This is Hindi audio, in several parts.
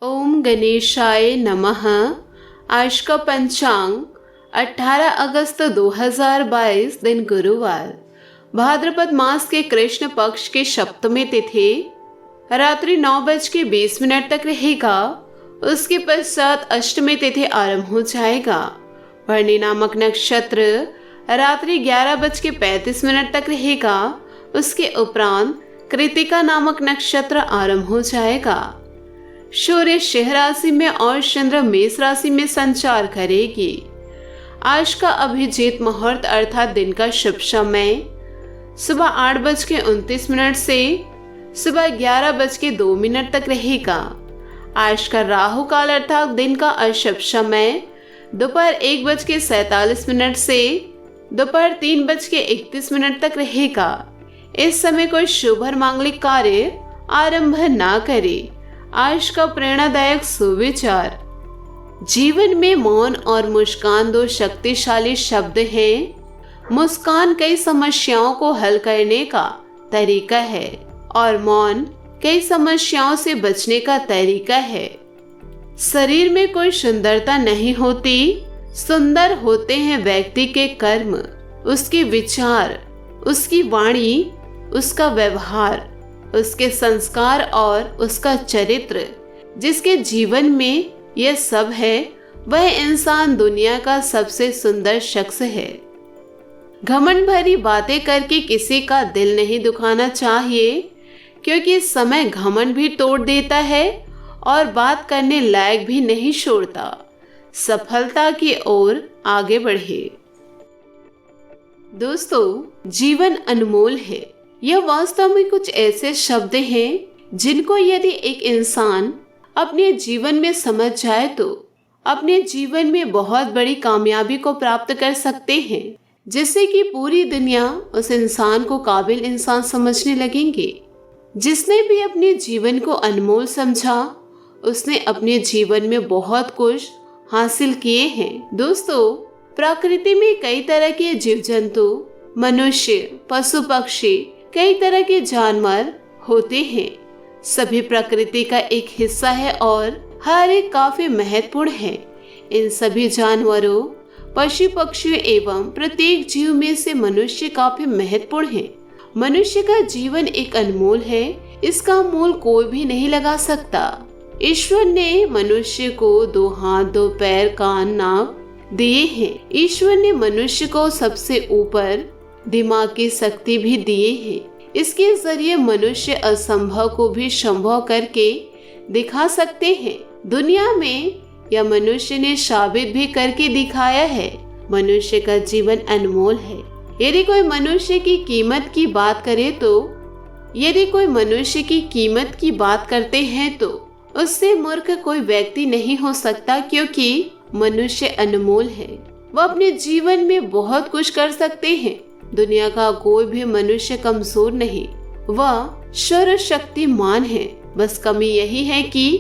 ओम गणेशाय नमः। आज का पंचांग 18 अगस्त 2022 दिन गुरुवार, भाद्रपद मास के कृष्ण पक्ष की सप्तमी तिथि रात्रि 9:20 तक रहेगा। उसके पश्चात अष्टमी तिथि आरंभ हो जाएगा। भरणी नामक नक्षत्र रात्रि 11:35 तक रहेगा। उसके उपरांत कृतिका नामक नक्षत्र आरंभ हो जाएगा। सूर्य सिंह राशि में और चंद्र मेष राशि में संचार करेगी। आज का अभिजीत मुहूर्त अर्थात दिन का शुभ समय सुबह 8:29 से सुबह 11:02 तक रहेगा। आज का राहु काल अर्थात दिन का अशुभ समय दोपहर 1:47 से दोपहर 3:31 तक रहेगा। इस समय कोई शुभ और मांगलिक कार्य आरंभ ना करे। आज का प्रेरणादायक सुविचार, जीवन में मौन और मुस्कान दो शक्तिशाली शब्द हैं। मुस्कान कई समस्याओं को हल करने का तरीका है और मौन कई समस्याओं से बचने का तरीका है। शरीर में कोई सुंदरता नहीं होती, सुंदर होते हैं व्यक्ति के कर्म, उसके विचार, उसकी वाणी, उसका व्यवहार, उसके संस्कार और उसका चरित्र। जिसके जीवन में यह सब है वह इंसान दुनिया का सबसे सुंदर शख्स है। घमंड भरी बातें करके किसी का दिल नहीं दुखाना चाहिए, क्योंकि समय घमंड भी तोड़ देता है और बात करने लायक भी नहीं छोड़ता। सफलता की ओर आगे बढ़े। दोस्तों, जीवन अनमोल है। यह वास्तव में कुछ ऐसे शब्द हैं जिनको यदि एक इंसान अपने जीवन में समझ जाए तो अपने जीवन में बहुत बड़ी कामयाबी को प्राप्त कर सकते हैं, जिससे कि पूरी दुनिया उस इंसान को काबिल इंसान समझने लगेंगे। जिसने भी अपने जीवन को अनमोल समझा उसने अपने जीवन में बहुत कुछ हासिल किए हैं। दोस्तों, प्रकृति में कई तरह के जीव जंतु, मनुष्य, पशु पक्षी, कई तरह के जानवर होते हैं। सभी प्रकृति का एक हिस्सा है और हर एक काफी महत्वपूर्ण है। इन सभी जानवरों, पशु पक्षियों एवं प्रत्येक जीव में से मनुष्य काफी महत्वपूर्ण है। मनुष्य का जीवन एक अनमोल है, इसका मूल कोई भी नहीं लगा सकता। ईश्वर ने मनुष्य को 2 हाथ, 2 पैर, कान, नाक दिए हैं। ईश्वर ने मनुष्य को सबसे ऊपर दिमाग की शक्ति भी दिए हैं। इसके जरिए मनुष्य असंभव को भी संभव करके दिखा सकते हैं। दुनिया में यह मनुष्य ने साबित भी करके दिखाया है। मनुष्य का जीवन अनमोल है। यदि कोई मनुष्य की कीमत की बात करे तो यदि कोई मनुष्य की कीमत की बात करते हैं तो उससे मूर्ख कोई व्यक्ति नहीं हो सकता, क्योंकि मनुष्य अनमोल है। वह अपने जीवन में बहुत कुछ कर सकते हैं। दुनिया का कोई भी मनुष्य कमजोर नहीं, वह सर्वशक्तिमान है। बस कमी यही है कि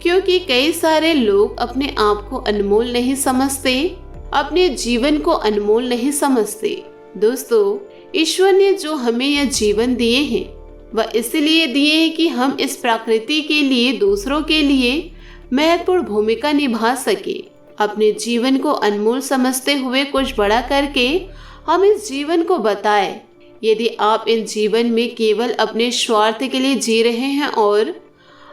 क्योंकि कई सारे लोग अपने आप को अनमोल नहीं समझते, अपने जीवन को अनमोल नहीं समझते। दोस्तों, ईश्वर ने जो हमें यह जीवन दिए हैं वह इसलिए दिए हैं कि हम इस प्रकृति के लिए, दूसरों के लिए महत्वपूर्ण भूमिका निभा सके। अपने जीवन को अनमोल समझते हुए कुछ बड़ा करके हम इस जीवन को बताएं। यदि आप इन जीवन में केवल अपने स्वार्थ के लिए जी रहे हैं और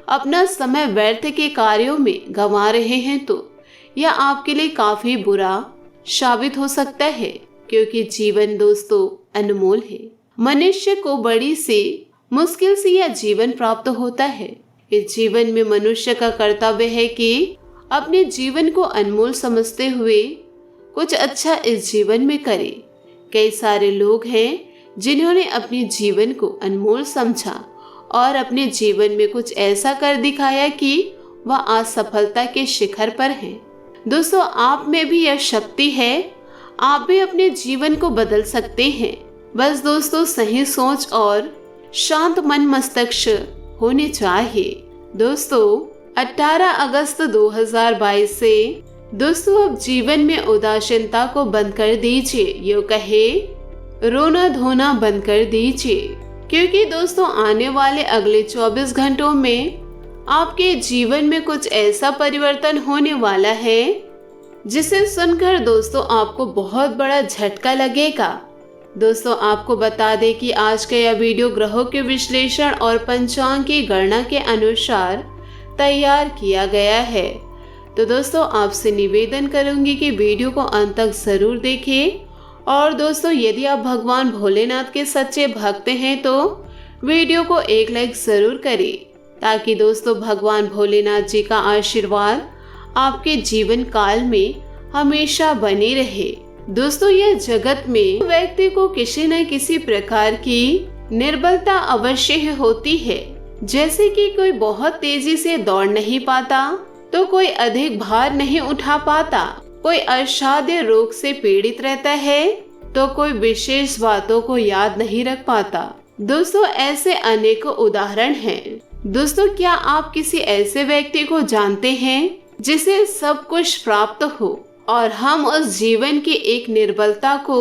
अपना समय व्यर्थ के कार्यों में गंवा रहे हैं तो यह आपके लिए काफी बुरा साबित हो सकता है, क्योंकि जीवन दोस्तों अनमोल है। मनुष्य को बड़ी से मुश्किल से यह जीवन प्राप्त होता है। इस जीवन में मनुष्य का कर्तव्य है कि अपने जीवन को अनमोल समझते हुए कुछ अच्छा इस जीवन में करे। कई सारे लोग हैं जिन्होंने अपने जीवन को अनमोल समझा और अपने जीवन में कुछ ऐसा कर दिखाया कि वह आज सफलता के शिखर पर हैं। दोस्तों, आप में भी यह शक्ति है, आप भी अपने जीवन को बदल सकते हैं। बस दोस्तों, सही सोच और शांत मन मस्तिष्क होने चाहिए। दोस्तों, 18 अगस्त 2022 से दोस्तों अब जीवन में उदासीनता को बंद कर दीजिए, यो कहे रोना धोना बंद कर दीजिए, क्योंकि दोस्तों आने वाले अगले 24 घंटों में आपके जीवन में कुछ ऐसा परिवर्तन होने वाला है जिसे सुनकर दोस्तों आपको बहुत बड़ा झटका लगेगा। दोस्तों आपको बता दें कि आज का यह वीडियो ग्रहों के विश्लेषण और पंचांग की गणना के अनुसार तैयार किया गया है। तो दोस्तों आपसे निवेदन करूंगी कि वीडियो को अंत तक जरूर देखें। और दोस्तों यदि आप भगवान भोलेनाथ के सच्चे भक्त हैं तो वीडियो को एक लाइक जरूर करें, ताकि दोस्तों भगवान भोलेनाथ जी का आशीर्वाद आपके जीवन काल में हमेशा बने रहे। दोस्तों यह जगत में व्यक्ति को किसी न किसी प्रकार की निर्बलता अवश्य होती है। जैसे कि कोई बहुत तेजी से दौड़ नहीं पाता, तो कोई अधिक भार नहीं उठा पाता, कोई असाध्य रोग से पीड़ित रहता है, तो कोई विशेष बातों को याद नहीं रख पाता। दोस्तों ऐसे अनेकों उदाहरण हैं। दोस्तों क्या आप किसी ऐसे व्यक्ति को जानते हैं जिसे सब कुछ प्राप्त हो और हम उस जीवन की एक निर्बलता को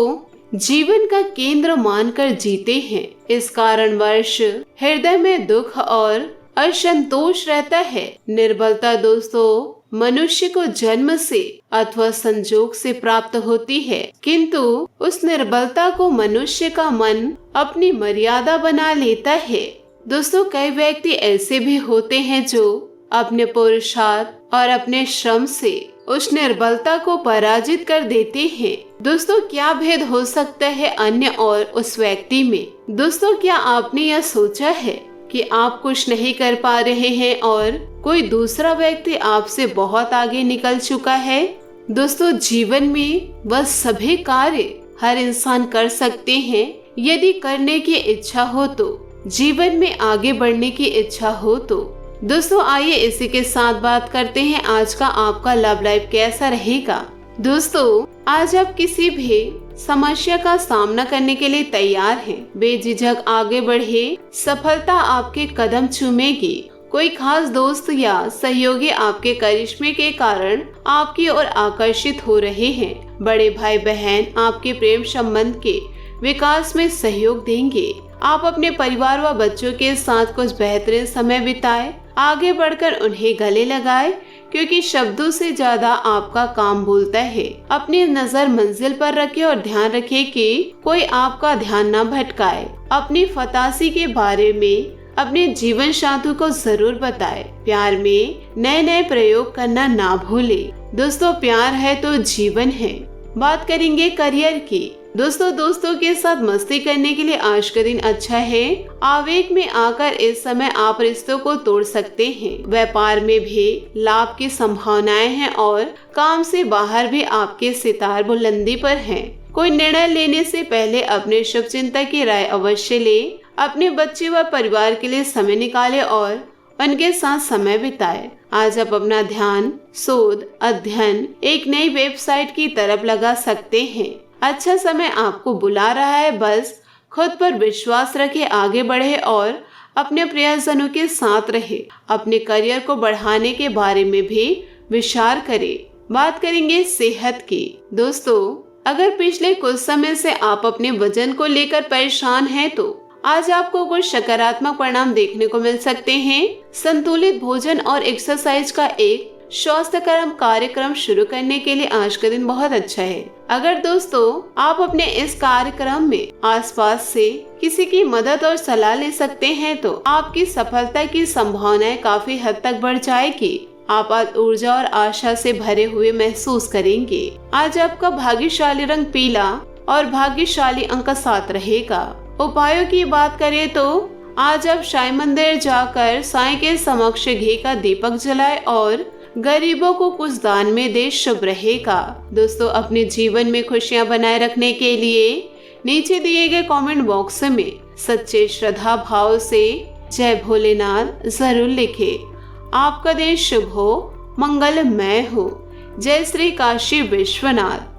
जीवन का केंद्र मानकर जीते हैं। इस कारणवश हृदय में दुख और असंतोष रहता है। निर्बलता दोस्तों मनुष्य को जन्म से अथवा संजोग से प्राप्त होती है, किंतु उस निर्बलता को मनुष्य का मन अपनी मर्यादा बना लेता है। दोस्तों कई व्यक्ति ऐसे भी होते हैं जो अपने पुरुषार्थ और अपने श्रम से उस निर्बलता को पराजित कर देते हैं। दोस्तों क्या भेद हो सकता है अन्य और उस व्यक्ति में? दोस्तों क्या आपने यह सोचा है कि आप कुछ नहीं कर पा रहे हैं और कोई दूसरा व्यक्ति आपसे बहुत आगे निकल चुका है? दोस्तों जीवन में बस सभी कार्य हर इंसान कर सकते हैं, यदि करने की इच्छा हो तो, जीवन में आगे बढ़ने की इच्छा हो तो। दोस्तों आइए इसी के साथ बात करते हैं आज का आपका लव लाइफ कैसा रहेगा। दोस्तों आज आप किसी भी समस्या का सामना करने के लिए तैयार हैं। बेझिझक आगे बढ़े, सफलता आपके कदम चूमेगी। कोई खास दोस्त या सहयोगी आपके करिश्मे के कारण आपकी ओर आकर्षित हो रहे हैं। बड़े भाई बहन आपके प्रेम संबंध के विकास में सहयोग देंगे। आप अपने परिवार व बच्चों के साथ कुछ बेहतरीन समय बिताएं, आगे बढ़कर उन्हें गले लगाए, क्योंकि शब्दों से ज्यादा आपका काम बोलता है। अपनी नजर मंजिल पर रखें और ध्यान रखें कि कोई आपका ध्यान न भटकाए। अपनी फतासी के बारे में अपने जीवन साथी को जरूर बताएं। प्यार में नए नए प्रयोग करना ना भूले। दोस्तों प्यार है तो जीवन है। बात करेंगे करियर की। दोस्तों के साथ मस्ती करने के लिए आज का दिन अच्छा है। आवेग में आकर इस समय आप रिश्तों को तोड़ सकते हैं। व्यापार में भी लाभ की संभावनाएं हैं और काम से बाहर भी आपके सितार बुलंदी पर हैं। कोई निर्णय लेने से पहले अपने शुभचिंतक की राय अवश्य ले। अपने बच्चे व परिवार के लिए समय निकाले और उनके साथ समय बिताए। आज आप अपना ध्यान शोध अध्ययन एक नई वेबसाइट की तरफ लगा सकते हैं। अच्छा समय आपको बुला रहा है। बस खुद पर विश्वास रखे, आगे बढ़े और अपने प्रियजनों के साथ रहे। अपने करियर को बढ़ाने के बारे में भी विचार करें। बात करेंगे सेहत की। दोस्तों अगर पिछले कुछ समय से आप अपने वजन को लेकर परेशान हैं तो आज आपको कुछ सकारात्मक परिणाम देखने को मिल सकते हैं। संतुलित भोजन और एक्सरसाइज का एक स्वास्थ्यकरम कार्यक्रम शुरू करने के लिए आज का दिन बहुत अच्छा है। अगर दोस्तों आप अपने इस कार्यक्रम में आसपास से किसी की मदद और सलाह ले सकते हैं तो आपकी सफलता की संभावनाएं काफी हद तक बढ़ जाएगी। आप आज ऊर्जा और आशा से भरे हुए महसूस करेंगे। आज आपका भाग्यशाली रंग पीला और भाग्यशाली अंक 7 रहेगा। उपायों की बात करें तो आज आप साईं मंदिर जाकर साईं के समक्ष घी का दीपक जलाएं और गरीबों को कुछ दान में दे, शुभ रहेगा। दोस्तों अपने जीवन में खुशियां बनाए रखने के लिए नीचे दिए गए कमेंट बॉक्स में सच्चे श्रद्धा भाव से जय भोलेनाथ जरूर लिखें। आपका दिन शुभ हो, मंगलमय हो। जय श्री काशी विश्वनाथ।